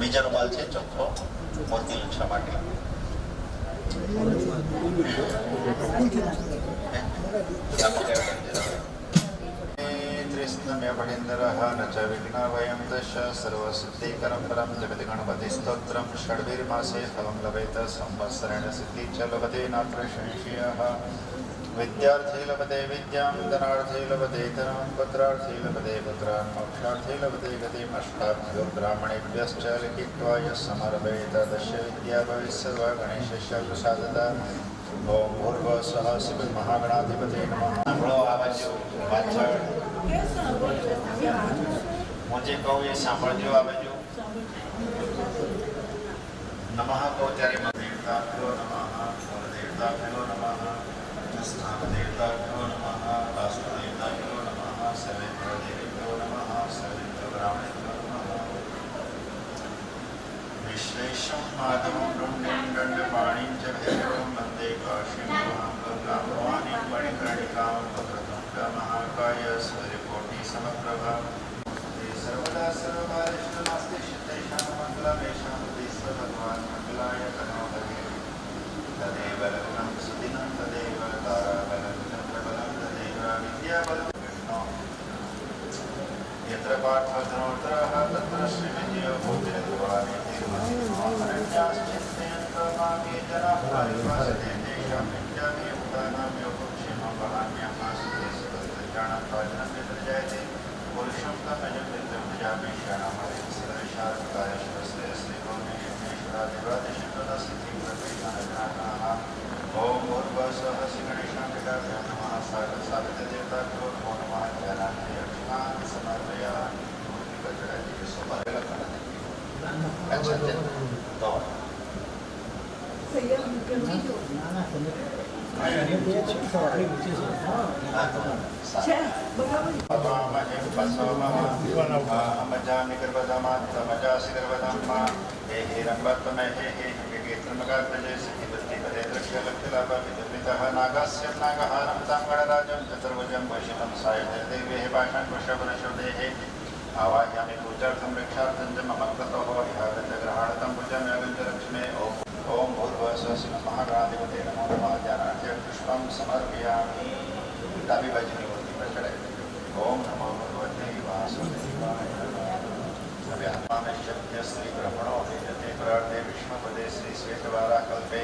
બીજા રૂમાલ છે ચોખ્ખો મૂર્તિ લક્ષા માટે ત્રિસ્તમ્ય ભણેન્દ્રઃ ન ચ વિઘ્નભયં દશ સર્વસિદ્ધિકરં પરમ જગતિ ગણપતિ સ્તોત્રમ ષડવીર્માસે ફલં લભેત સંવત્સરેણ સિદ્ધિ ચ લભતે નાત્ર સંશયઃ विद्यार्थी लभते विद्यां धनार्थी लभते धनं पुत्रार्थी लभते पुत्रान् मोक्षार्थी लभते गतिमष्टाभ्यो ब्राह्मणेभ्यश्च लिखित्वा यः समर्पयेत तस्य विद्या भविष्यति गणेशस्य प्रसादतः ओम भूर्भुवः स्वः श्रीमन्महागणाधिपते नमः। સાંભળો આ બાજુ પાછળ હું જે કહું એ સાંભળજો આ બાજુ નમઃ કહો ત્યારે દેવતાભ્યો નમઃ દેવતાભ્યો નમઃ स्नानदेवताभ्यो नमः वासुदेवताभ्यो नमः सर्वेभ्यो नमः सर्वेभ्यो ब्राह्मणेभ्यो नमः। विश्वेशं माधवं ब्रह्मं दण्डपाणिं च भैरवं वन्दे काशीं महाब्रह्मवाणीं मणिकर्णिकां वक्रतुण्डमहाकाय सूर्यकोटिसमप्रभा सर्वदा सर्वकार्येषु नास्ति सिद्धेषां मङ्गलमेषां देश्वर भगवान् मङ्गलाय तनोहरे तदेव लग्नं सुदिनं तदेव ताराबलं चन्द्रबलं तदेव विद्याबलं कृष्णो यत्र पार्थधनोत्तरः तत्र श्रीविजयो भूतिरध्वानिर्मन्याश्चिन्तयन्तमागे जनाः परिभाषते तेषां विद्याभियुक्तानां योगक्षेमं वहान्यामासुते सुतस्त्रजानत्वाजनं यत्र पुरुषं तमजं विद्याभिषाणामरे सर्वशास्त्रकार्यश्रेयश्रीगौर्मेश्वरादिवादिशङ्करसिद्धिं प्रतिष्ठानजनाः ओम भूर्भुवः स्वः श्रीगणेशाभ्यो नमः सागरसावित्रदेवताभ्यो नमो नमः ध्यानान्ते अर्चनां समर्पयामि। नागास्य नागहारं तांगणराजं चतुर्भुजं वैशिनं सायदेवेः पाषाणकुशवनशोदेः आवाह्यामि पूजार्थं रक्षार्थं च मम कृतोः ह्यागतग्रहाणतं भुजं यागञ्च लक्ष्मे ओम भूर्भुवः स्वः श्रीमन्महागणाधिपते नमो नमः ध्यानार्थे पुष्पं समर्पयामि। डाबी बाजूની મૂર્તિ પર ચડાવી ओम नमो भगवते वासुदेवाय હવે આત્માને શબ્દ શ્રી બ્રહ્મણો વિજતે પ્રાર્થે વિષ્ણુપદે શ્રી શ્વેતવારાકલ્પે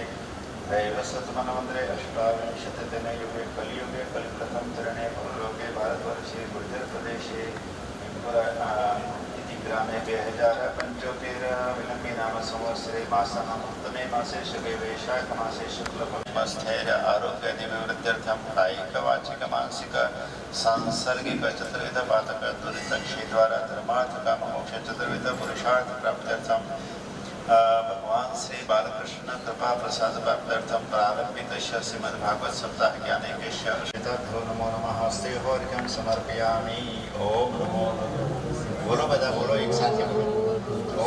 दैवसतमन्वन्तरे अष्टाविंशतितमे युगे कलियुगे कलिप्रथम चरणे भूलोके भारतवर्षे गुर्जरप्रदेशे इति ग्रामे 2075 विलम्बी नाम संवत्सरे मासः तमे मासे शुभे वैशाखमासे शुक्लपक्षस्थैर्य आरोग्यनिवृद्ध्यर्थं कायिकवाचिक मानसिक सांसर्गिक चतुर्विध पातक दुरितक्षेद्वारा धर्मार्थकाममोक्ष चतुर्विध पुरुषार्थ प्राप्त्यर्थं भगवान श्री बालकृष्ण कृपा प्रसाद प्राप्त्यर्थम प्रारंभिक श्रीमद्भागवत सप्ताह ज्ञानेकेश्य श्वेताभ्यो नमो नमः हस्ते होर्घ्यं समर्पयामि। ओम नमो बोलो બધા બોલો એક સાથે બોલો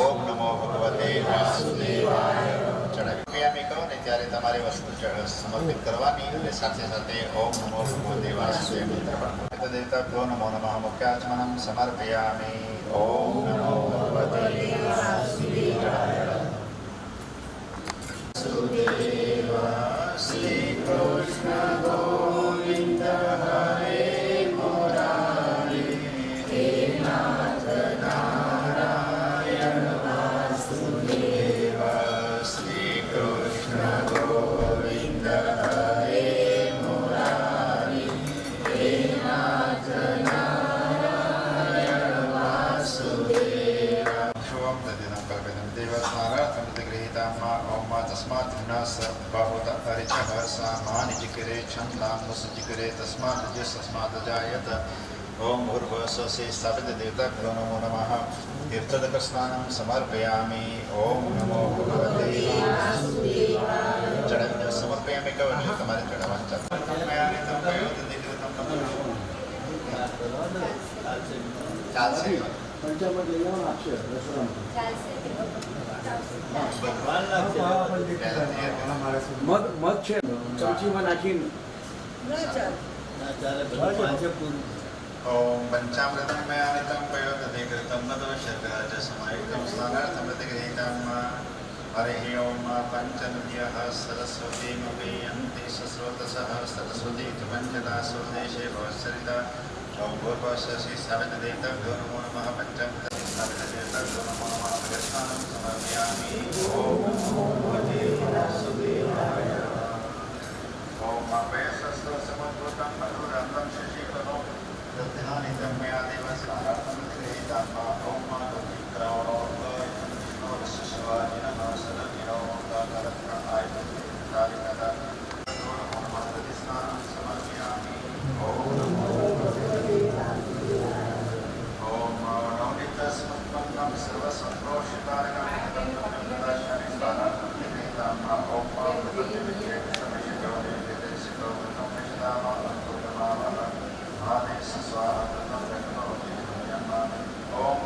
ઓમ નમો ભગવતે વાસુદેવાય ચડાવી કરો ને ત્યારે તમારે વસ્તુ સમર્પિત કરવાની અને સાથે સાથે ઓમ નમો ભગવતે વાસુદેવાય દેવતાભ્યો નમો નમઃ મુખ્યાચમનં સમર્પયામિ। ઓમ નમો ભગવતે વાસુદેવાય श्री कृष्ण गोविंद हरे मुरारी हे नाथ नारायण वासुदेव श्री कृष्ण गोविंद हरे मुरारी हे नाथ नारायण वासुदेव शुभं तदिनं कल्पितं देवस्मारातं गृहीतां ओम तस्मात् विनाश बहुत परिचः सामान्यजिकरे छन्दांसजिकरे तस्मात् तस्मात् जायत। ओम भूर्भुवः स्वः स्थापित देवताभ्यो नमो नमः तीर्थदकस्नानं समर्पयामि। ओम नमो भगवते वासुदेवाय चढ़ावी समर्पयामि कवच તમારે ચડાવવાનું ચાલશે પંચામૃત લઈ આવવાનું આપશે ચાલશે મધ છે ચમચીમાં નાખીને ओम पंचामृतं मयानितं पयोदधिकृतं मधुशर्कराजसमायुक्तं स्नानार्थमतिगृहीतं हरिः ओम पञ्चनद्यः सरस्वतीमपीयन्ति सस्रोतसः सरस्वती च पञ्चदा स्वदेशे भवत्सरिता ओम भूर्भुवस्सि सवितदेवताभ्यो नमो नमः पञ्चामृतं सवितदेवताभ्यो नमो नमः भगस्नानं समर्पयामि ओम नमो भगवते वासुदेवाय ओम अभयसहस्रसमुद्भूतं मधुरन्तं शशिकलो दध्यानितं मया देव स्नानार्थं गृहीतं ओम शिवाजिनः सदभिनो कालरत्नायतालिकदा स्नानं समर्पयामि ओम नमो भगवते ओम नवनीतस्मत्पन्नं सर्वसन्तोषकारकं दर्शने स्नानार्थं गृहीतं ओम भगवते आदेश स्वाहा ओम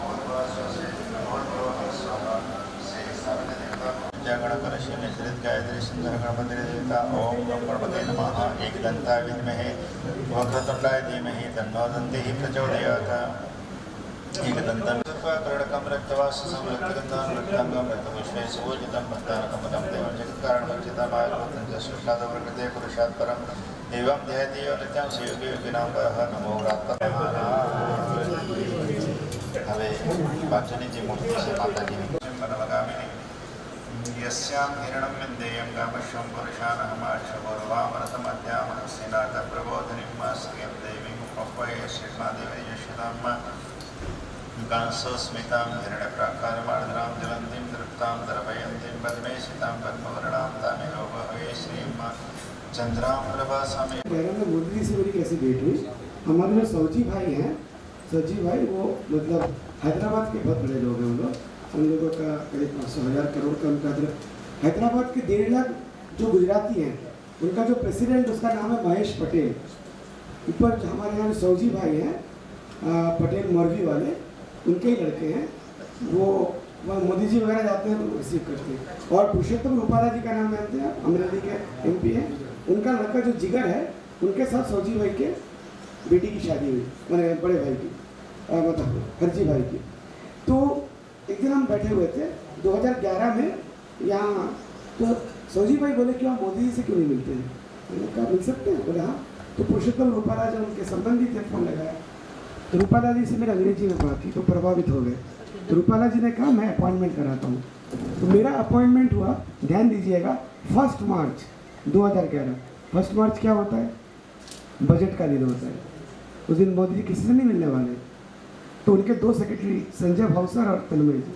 गणकलश मिश्रित गायत्री सुंदर गणपति देवता ओम गणपते नमः एकदंताय विद्महे वक्रतुंडाय धीमहि तन्नो दन्तिः प्रचोदयात् एकदन्तं कर्णकं रक्तवाससं रक्तगन्धां रक्ताङ्गं रक्तपुष्पे सुपूजितं भक्तानकमलं देवं जगत्कारणमर्चितमायुर्भूतं च श्रीपादप्रकृते पुरुषात् परम् एवं ध्यायति यो नित्यं सुयोगी योगिनां परः नमो હવે બાજુની જે મૂર્તિ છે માતાજીની વનવગામિની યસ્યાં હિરણં વિન્દેયં ગામશ્વં પુરુષાનહમાક્ષભોર્વામરતમધ્યામહસ્યનાથ પ્રબોધનિં શ્રિયં દેવીં પપ્પયે શ્રીમાદેવી યશોદામ્મા કાંસોસ્મિતાं હિરણ્યપ્રાકારમાર્દ્રાં જ્વલન્તીં તૃપ્તાં દર્પયન્તીં પદ્મેશિતાં પદ્મવર્ણાं તામેવ ભવે श्रीं चंद्रां प्रभासामि। मोदी से मेरी कैसे भेंट हुई। हमारे जो सौजी भाई हैं, सौजी भाई वो मतलब हैदराबाद के बहुत बड़े लोग हैं। उन लोगों का करीब 500,000 करोड़ का उनका हैदराबाद के 1.5 लाख जो गुजराती हैं, उनका जो प्रेसिडेंट उसका नाम है महेश पटेल। ऊपर हमारे यहाँ सौजी भाई हैं पटेल मौर्वी वाले, उनके ही लड़के हैं। वो मोदी जी वगैरह जाते हैं तो रिसीव करते हैं। और पुरुषोत्तम रूपाला जी का नाम जानते हैं, अमरेली के MP हैं। उनका लड़का जो जिगर है, उनके साथ सौजी भाई के बेटी की शादी हुई, मैंने बड़े भाई की मतलब फर्जी भाई की। तो एक दिन हम बैठे हुए थे 2011 में यहाँ, तो सौजी भाई बोले कि आप मोदी जी से क्यों नहीं मिलते हैं। मैंने कहा मिल सकते हैं। बोले हाँ। तो पुरुषोत्तम रूपाला जो उनके संबंधी थे, फोन लगाया तो रूपाला जी से मेरे अंग्रेजी में बात की तो प्रभावित हो गए। तो रूपाला जी ने कहा मैं अपॉइंटमेंट कराता हूँ। तो मेरा अपॉइंटमेंट हुआ, ध्यान दीजिएगा, 1 मार्च 2011। 1 मार्च क्या होता है? बजट का दिन होता है। उस दिन मोदी जी किसी से नहीं मिलने वाले। तो उनके 2 सेक्रेटरी संजय भावसर और तन्मय जी,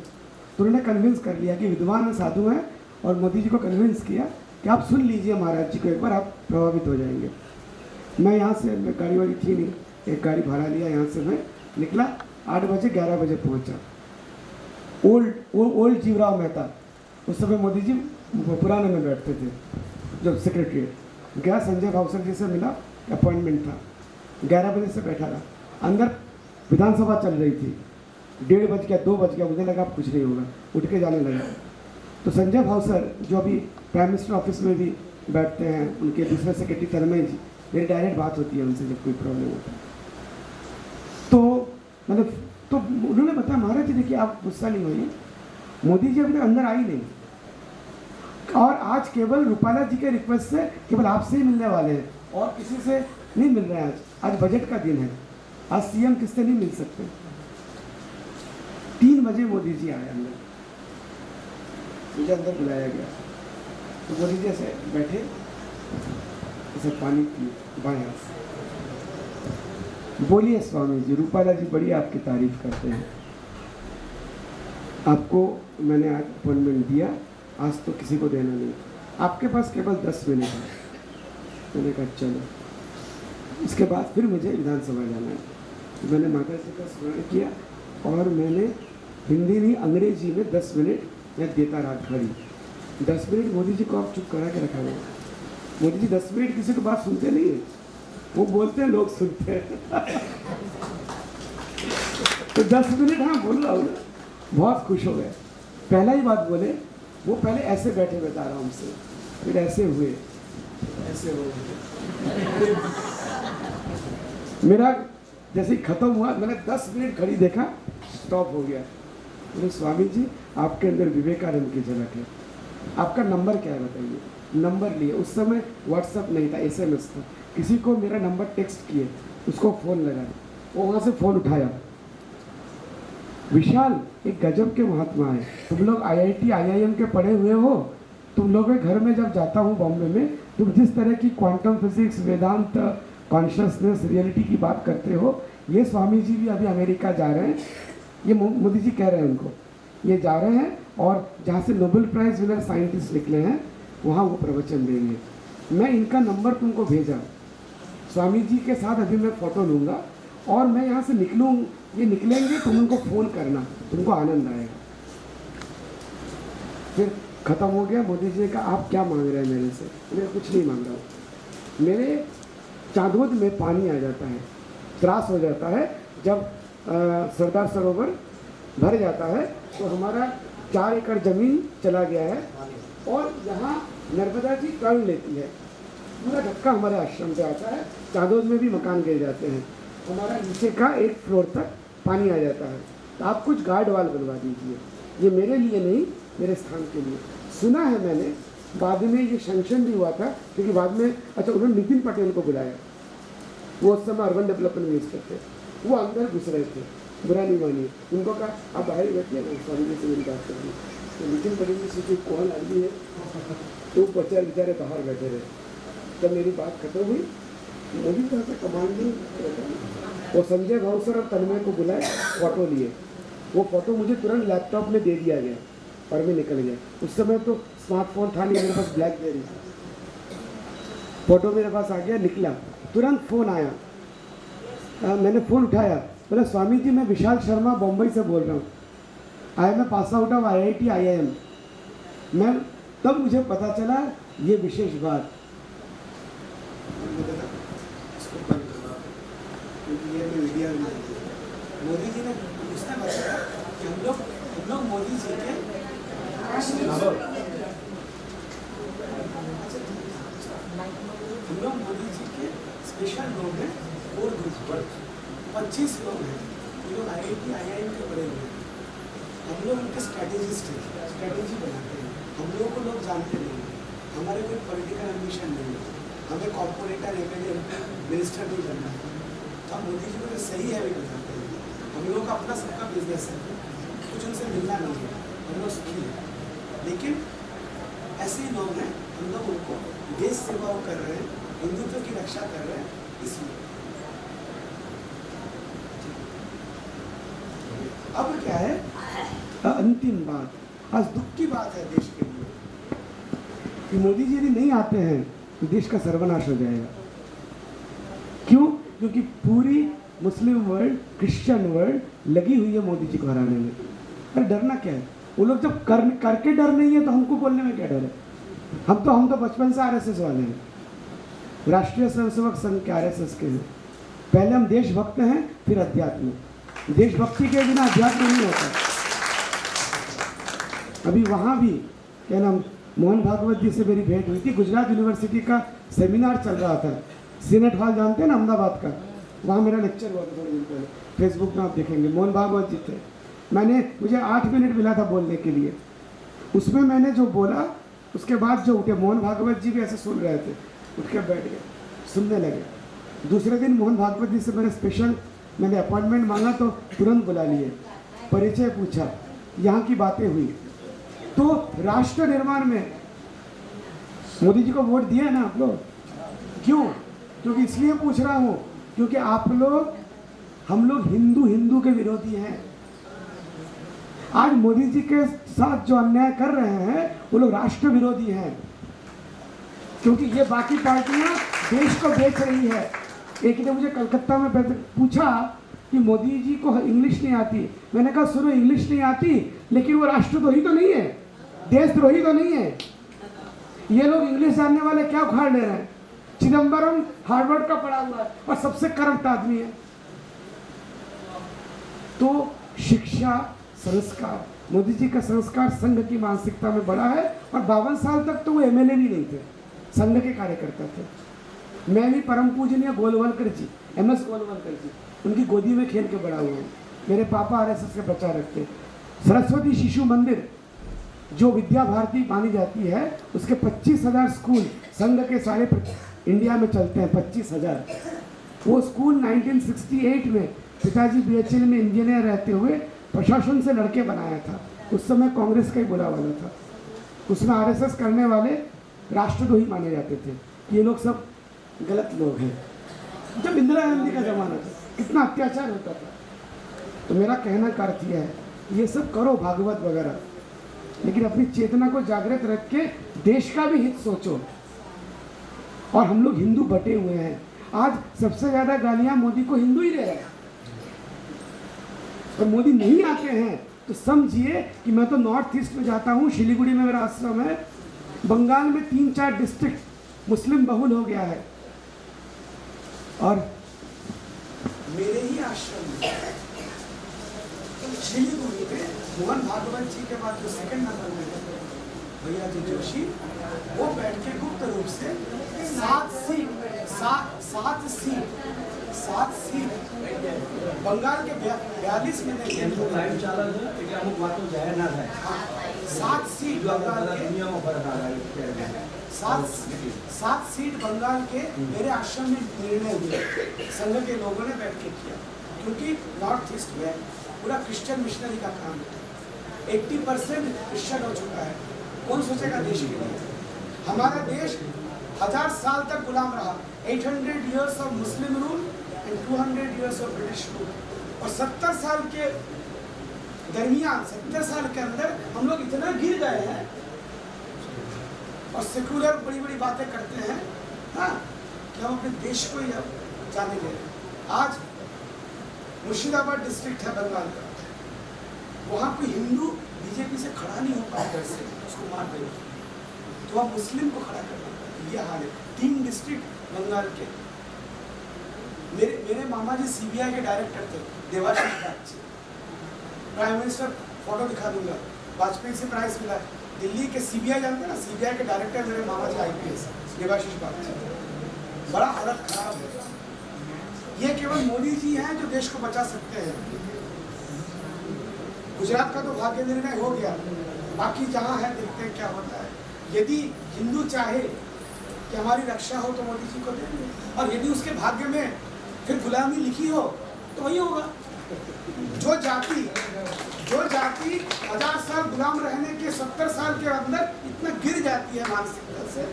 तो उन्होंने कन्विंस कर लिया कि विद्वान साधु हैं, और मोदी जी को कन्विंस किया कि आप सुन लीजिए महाराज जी को एक बार, आप प्रभावित हो जाएंगे। मैं यहाँ से, गाड़ी वाड़ी थी नहीं, एक गाड़ी भाड़ा लिया, यहाँ से मैं निकला 8 बजे, 11 बजे पहुँचा। ओल्ड जीवराव मेहता, उस समय मोदी जी पुराने में बैठते थे जब सेक्रेटरी गया, संजय भावसर जी से मिला, अपॉइंटमेंट था। 11 बजे से बैठा रहा। अंदर विधानसभा चल रही थी, 1:30 बज गया, 2 बज गया, मुझे लगा कुछ नहीं होगा, उठ के जाने लगा। तो संजय भावसर जो अभी प्राइम मिनिस्टर ऑफिस में भी बैठते हैं, उनके दूसरे सेक्रेटरी तन्मय जी, मेरी डायरेक्ट बात होती है उनसे जब कोई प्रॉब्लम होता है। तो मतलब तो उन्होंने बताया महाराज जी देखिए आप गुस्सा नहीं होइए, मोदी जी अभी तक अंदर आई नहीं, और आज केवल रूपाला जी के रिक्वेस्ट से केवल आपसे ही मिलने वाले हैं, और किसी से नहीं मिल रहे हैं। आज बजट का दिन है, आज CM किससे नहीं मिल सकते। 3 बजे मोदी जी आए अंदर, मुझे अंदर बुलाया गया। तो मोदी जी ऐसे बैठे, ऐसे पानी पी बाएं हाथ से, बोलिए स्वामी जी, रूपाला जी बड़ी आपकी तारीफ करते हैं, आपको मैंने आज अपॉइंटमेंट दिया, आज तो किसी को देना नहीं, आपके पास केवल 10 मिनट है। मैंने कहा चलो। इसके बाद फिर मुझे विधानसभा जाना है। तो मैंने माता जी का स्मरण किया, और मैंने हिंदी नहीं अंग्रेजी में 10 मिनट मैं देता रहा खड़ी। 10 मिनट मोदी जी को आप चुप करा के रखा हुआ। मोदी जी 10 मिनट किसी को बात सुनते नहीं है, वो बोलते हैं, लोग सुनते हैं। तो 10 मिनट हाँ बोल रहा हूँ, बहुत खुश हो गए। पहला ही बात बोले, वो पहले ऐसे बैठे बता रहा हूँ हमसे, फिर ऐसे हुए, ऐसे हो गए। मेरा जैसे ही खत्म हुआ मैंने 10 मिनट घड़ी देखा, स्टॉप हो गया। बोले स्वामी जी आपके अंदर विवेकानंद की झलक है, आपका नंबर क्या है बताइए। नंबर लिए, उस समय व्हाट्सअप नहीं था, SMS था। किसी को मेरा नंबर टेक्स्ट किए, उसको फ़ोन लगाया, वो वहाँ से फ़ोन उठाया। विशाल एक गजब के महात्मा है। तुम लोग IIT IIM के पढ़े हुए हो, तुम लोग के घर में जब जाता हूँ बॉम्बे में, तुम जिस तरह की क्वांटम फिजिक्स, वेदांत, कॉन्शियसनेस, रियलिटी की बात करते हो, ये स्वामी जी भी अभी अमेरिका जा रहे हैं। ये मोदी जी कह रहे हैं उनको, ये जा रहे हैं और जहाँ से नोबेल प्राइज विनर साइंटिस्ट निकले हैं वहाँ वो प्रवचन देंगे। मैं इनका नंबर तुमको भेजा, स्वामी जी के साथ अभी मैं फ़ोटो लूँगा और मैं यहाँ से निकलूँ, ये निकलेंगे, तुम उनको फ़ोन करना, तुमको आनंद आएगा। फिर ख़त्म हो गया। मोदी जी ने कहा आप क्या मांग रहे हैं मेरे से? मैं कुछ नहीं मांग रहा हूँ। मेरे चांदोद में पानी आ जाता है, त्रास हो जाता है जब सरदार सरोवर भर जाता है, तो हमारा 4 एकड़ ज़मीन चला गया है और यहाँ नर्मदा जी टर्न लेती है, पूरा धक्का हमारे आश्रम पे आता है। चांदोद में भी मकान गिर जाते हैं, हमारा नीचे का 1 फ्लोर तक पानी आ जाता है। तो आप कुछ गार्ड वाल बनवा दीजिए, ये मेरे लिए नहीं, मेरे स्थान के लिए। सुना है मैंने, बाद में ये सैंक्शन भी हुआ था, क्योंकि बाद में अच्छा उन्होंने नितिन पटेल को बुलाया, वो उस समय अर्बन डेवलपमेंट मिनिस्टर थे, वो अंदर घुस रहे थे, बुरा नहीं मानिए। उनको कहा आप बाहर बैठिए ना, स्वामी जी से मेरी बात करिए। तो नितिन पटेल जी सोचे कौन आदमी है, तो बच्चे बेचारे बाहर बैठे रहे। जब मेरी बात खत्म हुई, मोदी साहब से कमांडिंग वो संजय भावसर और तन्मय को बुलाए, फ़ोटो लिए। वो फ़ोटो मुझे तुरंत लैपटॉप में दे दिया गया और मैं निकल गया। उस समय तो स्मार्टफोन था नहीं, मेरे पास ब्लैकबेरी था। फ़ोटो मेरे पास आ गया, निकला, तुरंत फ़ोन आया। मैंने फ़ोन उठाया, बोला स्वामी जी मैं विशाल शर्मा बम्बई से बोल रहा हूँ, मैं pass out of IIT IIM। मैं तब मुझे पता चला ये विशेष बात। मोदी जी ने उसने बताया कि हम लोग मोदी जी के स्पेशल लोग हैं, 4 ग्रुप पर 25 लोग हैं, ये लोग IIT IIM के पढ़े हुए हैं। हम लोग उनके स्ट्रैटेजिस्ट हैं, स्ट्रैटेजी बनाते हैं। हम लोगों को लोग जानते नहीं हैं, हमारे कोई पॉलिटिकल एम्बिशन नहीं है, हमें कॉर्पोरेटर MLA मिनिस्टर नहीं बनना है। तो हम मोदी जी को सही है भी बताते हैं, हम लोग का अपना सबका बिजनेस है, कुछ उनसे मिलना नहीं है, हम लोग सुखी हैं। लेकिन ऐसे ही लोग हैं, हम लोग उनको देश सेवा कर रहे हैं, हिंदुत्व की रक्षा कर रहे हैं, इसलिए। अब क्या है अंतिम बात, आज दुख की बात है देश के लिए कि मोदी जी यदि नहीं आते हैं तो देश का सर्वनाश हो जाएगा। क्यों? क्योंकि पूरी मुस्लिम वर्ल्ड, क्रिश्चियन वर्ल्ड लगी हुई है मोदी जी को हराने में। अरे डरना क्या है? वो लोग जब करके डर नहीं है तो हमको बोलने में क्या डर है? हम तो बचपन से RSS वाले हैं, राष्ट्रीय स्वयंसेवक संघ के RSS के हैं। पहले हम देशभक्त हैं, फिर अध्यात्म। देशभक्ति के बिना अध्यात्म नहीं होता। अभी वहाँ भी क्या नाम, मोहन भागवत जी से मेरी भेंट हुई थी। गुजरात यूनिवर्सिटी का सेमिनार चल रहा था, सीनेट हॉल जानते हैं ना अहमदाबाद का, वहाँ मेरा लेक्चर हुआ था थोड़े दिन पहले, फेसबुक में आप देखेंगे। मोहन भागवत जी थे, मुझे 8 मिनट मिला था बोलने के लिए। उसमें मैंने जो बोला, उसके बाद जो उठे, मोहन भागवत जी भी ऐसे सुन रहे थे, उठ के बैठ गए, सुनने लगे। दूसरे दिन मोहन भागवत जी से मैंने अपॉइंटमेंट मांगा तो तुरंत बुला लिए, परिचय पूछा, यहाँ की बातें हुई। तो राष्ट्र निर्माण में मोदी जी को वोट दिया है ना आप लोग? क्यों? क्योंकि इसलिए पूछ रहा हूँ क्योंकि हम लोग हिंदू के विरोधी हैं। आज मोदी जी के साथ जो अन्याय कर रहे हैं वो लोग राष्ट्र विरोधी हैं, क्योंकि ये बाकी पार्टियां देश को बेच रही है। एक ने मुझे कलकत्ता में पूछा कि मोदी जी को इंग्लिश नहीं आती। मैंने कहा सुनो, इंग्लिश नहीं आती लेकिन वो राष्ट्रद्रोही तो नहीं है, देशद्रोही तो नहीं है। ये लोग इंग्लिश जानने वाले क्या उखाड़ ले रहे हैं? चिदम्बरम हार्वर्ड का पढ़ा हुआ है और सबसे करप्ट आदमी है। तो शिक्षा, संस्कार, मोदी जी का संस्कार संघ की मानसिकता में बड़ा है। और 52 साल तक तो वो MLA भी नहीं थे, संघ के कार्यकर्ता थे। मैं भी परम पूजनीय गोलवलकर जी, MS गोलवलकर जी, उनकी गोदी में खेल के बड़ा हुआ हूँ। मेरे पापा आरएसएस के प्रचारक थे। सरस्वती शिशु मंदिर जो विद्या भारती मानी जाती है, उसके 25,000 स्कूल संघ के सारे इंडिया में चलते हैं, 25,000। वो स्कूल 1968 में पिताजी बीएचएल में इंजीनियर रहते हुए प्रशासन से लड़के बनाया था। उस समय कांग्रेस का ही बुरा वाला था। उसमें आरएसएस करने वाले राष्ट्रद्रोही माने जाते थे। ये लोग सब गलत लोग हैं। जब इंदिरा गांधी का जमाना था, कितना अत्याचार होता था। तो मेरा कहना का अर्थ यह है, ये सब करो भागवत वगैरह, लेकिन अपनी चेतना को जागृत रख के देश का भी हित सोचो। और हम लोग हिंदू बटे हुए हैं। आज सबसे ज्यादा गालियां मोदी को हिंदू ही दे रहे हैं। तो मोदी नहीं आते हैं तो समझिए कि मैं तो नॉर्थ ईस्ट में जाता हूँ, शिलीगुड़ी में मेरा आश्रम है, बंगाल में 3-4 डिस्ट्रिक्ट मुस्लिम बहुल हो गया है। और मेरे ही आश्रम में शिलीगुड़ी में मोहन भागवत जी के बाद जो सेकंड नंबर में भैया जी जोशी, वो बैठ के गुप्त रूप से 7 सीट बंगाल के 42 में लाइव चाला है कि अमुक बातों जाए ना जाए। 7 सीट बंगाल के 7 सीट बंगाल के मेरे आश्रम में निर्णय हुए, संघ के लोगों ने बैठ के किया। क्योंकि नॉर्थ ईस्ट में पूरा क्रिश्चियन मिशनरी का काम है। 80% क्रिश्चियन हो चुका है। कौन सोचेगा देश के लिए? हमारा देश 1000 साल तक गुलाम रहा। 800 years of Muslim rule and 200 years of British rule। और 70 साल के दरमियान, 70 साल के अंदर हम लोग इतना गिर गए हैं और सेकुलर बड़ी बड़ी बातें करते हैं, हाँ, कि हम अपने देश को ही अब जाने दे रहे हैं। आज मुर्शिदाबाद डिस्ट्रिक्ट है बंगाल का, वहाँ कोई हिंदू बीजेपी से खड़ा नहीं हो पाया, घर से उसको मार देगा, तो वहाँ मुस्लिम को खड़ा करना पड़ता। ये हाल है। 3 डिस्ट्रिक्ट बंगाल के। मेरे मामा जी सीबीआई के डायरेक्टर थे, Debashish Bagchi. Prime minister photo दिखा दूंगा, वाजपेयी से प्राइज मिला। दिल्ली के सीबीआई जानते हैं ना, सीबीआई के डायरेक्टर मेरे मामा जी आईपीएस देवाशीष बागची। बड़ा हालत खराब है। ये केवल मोदी जी हैं जो देश को बचा सकते हैं। गुजरात का तो भाग्य निर्णय हो गया, बाकी जहाँ है देखते हैं क्या होता है। यदि हिंदू चाहे कि हमारी रक्षा हो तो मोदी जी को देंगे, और यदि उसके भाग्य में फिर गुलामी लिखी हो तो वही होगा। जो जाति 1000 साल गुलाम रहने के 70 साल के अंदर इतना गिर जाती है मानसिकता से,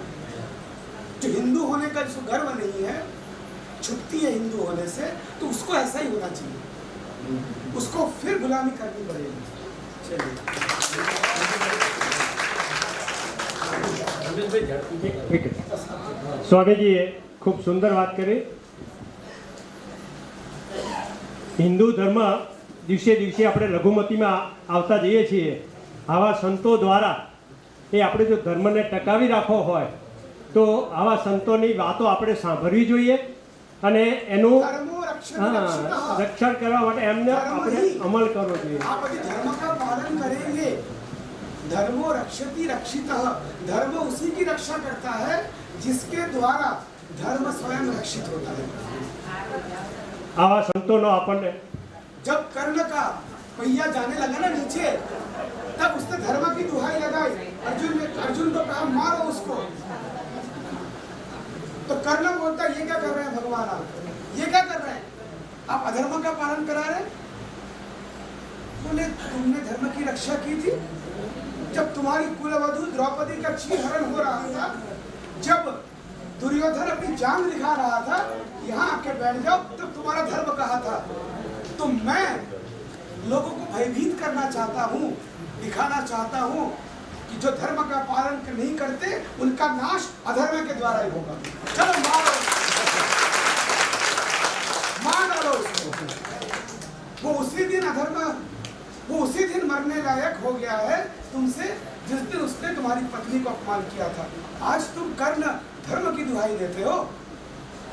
जो हिंदू होने का जिसको गर्व नहीं है, छुपती है हिंदू होने से, तो उसको ऐसा ही होना चाहिए। उसको फिर गुलामी करनी पड़ेगी। चलिए स्वामी जी खूब सुंदर बात करी। હિન્દુ ધર્મ દિવસે દિવસે આપણે લઘુમતીમાં આવતા જઈએ છીએ। આવા સંતો દ્વારા એ આપણે જો ધર્મને ટકાવી રાખવો હોય તો આવા સંતોની વાતો આપણે સાંભળવી જોઈએ અને એનું રક્ષણ કરવા માટે એમને આપણે અમલ કરવો જોઈએ। धर्म का पालन करेंगे, धर्मो रक्षति रक्षितः। धर्म उसी की रक्षा करता है जिसके द्वारा धर्म स्वयं रक्षित होता है। આવા સંતોનો આપણને जब कर्ण का पहिया जाने लगा ना नीचे, तब उसने धर्म की दुहाई लगाई। अर्जुन को कहा मारो उसको। तो कर्ण बोलता ये क्या कर रहे हैं भगवान, आप ये क्या कर रहे हैं, आप अधर्म का पालन करा रहे हैं। बोले तुमने धर्म की रक्षा की थी जब तुम्हारी कुलवधु द्रौपदी का चीरहरण हो रहा था, जब दुर्योधन अपनी जान दिखा रहा था, यहाँ आके बैठ जाओ, तब तुम्हारा धर्म कहा था। तो मैं लोगों को भयभीत करना चाहता हूँ, दिखाना चाहता हूँ कि जो धर्म का पालन नहीं करते उनका नाश अधर्म के द्वारा ही होगा। चलो मारो, मार डालो उसको। वो उसी दिन मरने लायक हो गया है तुमसे जिस दिन उसने तुम्हारी पत्नी को अपमान किया था। आज तुम कर्ण धर्म की दुहाई देते हो।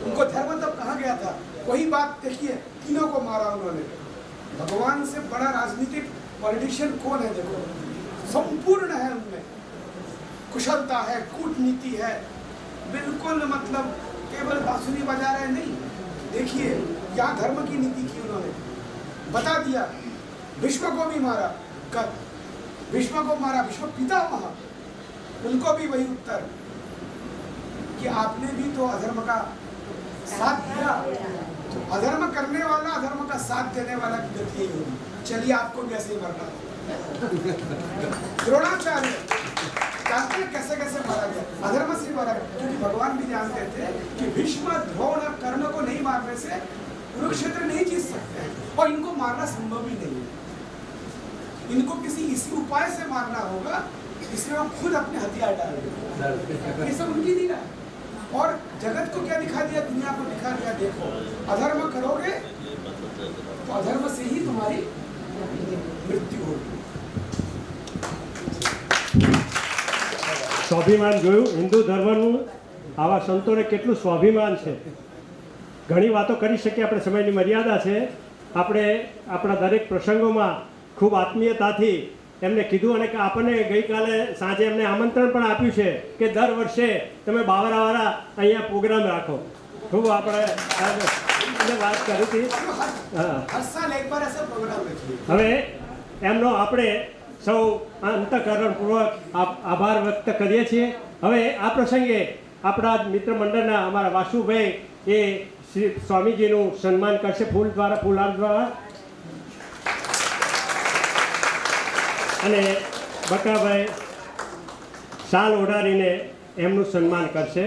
उनको धर्म तब कहा गया था। वही बात देखिए, तीनों को मारा उन्होंने। भगवान से बड़ा राजनीतिक पॉलिटिशियन कौन है? देखो, संपूर्ण है उनमें, कुशलता है, कूटनीति है, बिल्कुल मतलब केवल बांसुरी बजा रहे नहीं। देखिए क्या धर्म की नीति की उन्होंने बता दिया। भीष्म को भी मारा, कब भीष्म को मारा, भीष्म पितामह, उनको भी वही उत्तर कि आपने भी तो अधर्म का साथ दिया, तो अधर्म करने वाला अधर्म का साथ देने वाला की गति यही होगी। चलिए आपको भी ऐसे ही मरना होगा। द्रोणाचार्य जानते हैं कैसे कैसे मारा गया, अधर्म से मारा गया, क्योंकि भगवान भी जानते थे कि भीष्म द्रोण कर्ण को नहीं मारने से कुरुक्षेत्र नहीं जीत सकते हैं और इनको मारना संभव ही नहीं है। इनको किसी इसी उपाय से मारना होगा, इसलिए वो खुद अपने हथियार डाल दिए। ये सब उनकी लीला है। और जगत को क्या दिखा दिया, दुनिया को दिखा दिया, देखो अधर्म करोगे तो अधर्म से ही तुम्हारी मृत्यु होगी। સ્વાભિમાન જોયું હિન્દુ ધર્મનું, આવા સંતોને કેટલું સ્વાભિમાન છે. ઘણી વાતો કરી શકીએ, આપણે સમયની મર્યાદા છે. આપણે આપણા દરેક પ્રસંગોમાં ખૂબ આત્મીયતાથી એમને કીધું, અને કે આપણને ગઈકાલે સાંજે એમને આમંત્રણ પણ આપ્યું છે કે દર વર્ષે તમે બાવરાવાળા અહીંયા પ્રોગ્રામ રાખો. ખૂબ આપણે વાત કરી હતી. હવે એમનો આપણે સૌ અંતઃકરણપૂર્વક આભાર વ્યક્ત કરીએ છીએ. હવે આ પ્રસંગે આપણા મિત્ર મંડળના અમારા વાસુભાઈ એ શ્રી સ્વામીજીનું સન્માન કરશે ફૂલ દ્વારા, ફૂલહાર દ્વારા, અને બકાભાઈ શાલ ઓઢાડીને એમનું સન્માન કરશે.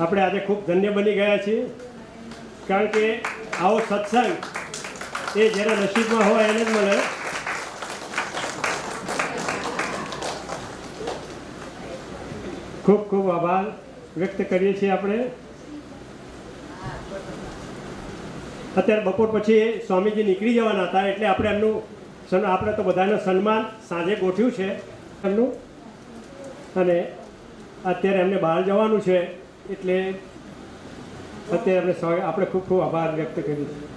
આપણે આજે ખૂબ ધન્ય બની ગયા છીએ, કારણ કે આવો સત્સંગ એ જેના નસીબમાં હોય એને જ મળે. ખૂબ ખૂબ આભાર વ્યક્ત કરીએ છીએ આપણે. અત્યારે બપોર પછી સ્વામીજી નીકળી જવાના હતા, એટલે આપણે એમનું આપણે તો બધાનું સન્માન સાંજે ગોઠવ્યું છે એમનું, અને અત્યારે એમને બહાર જવાનું છે, એટલે અત્યારે આપણે ખૂબ ખૂબ આભાર વ્યક્ત કરીએ છીએ.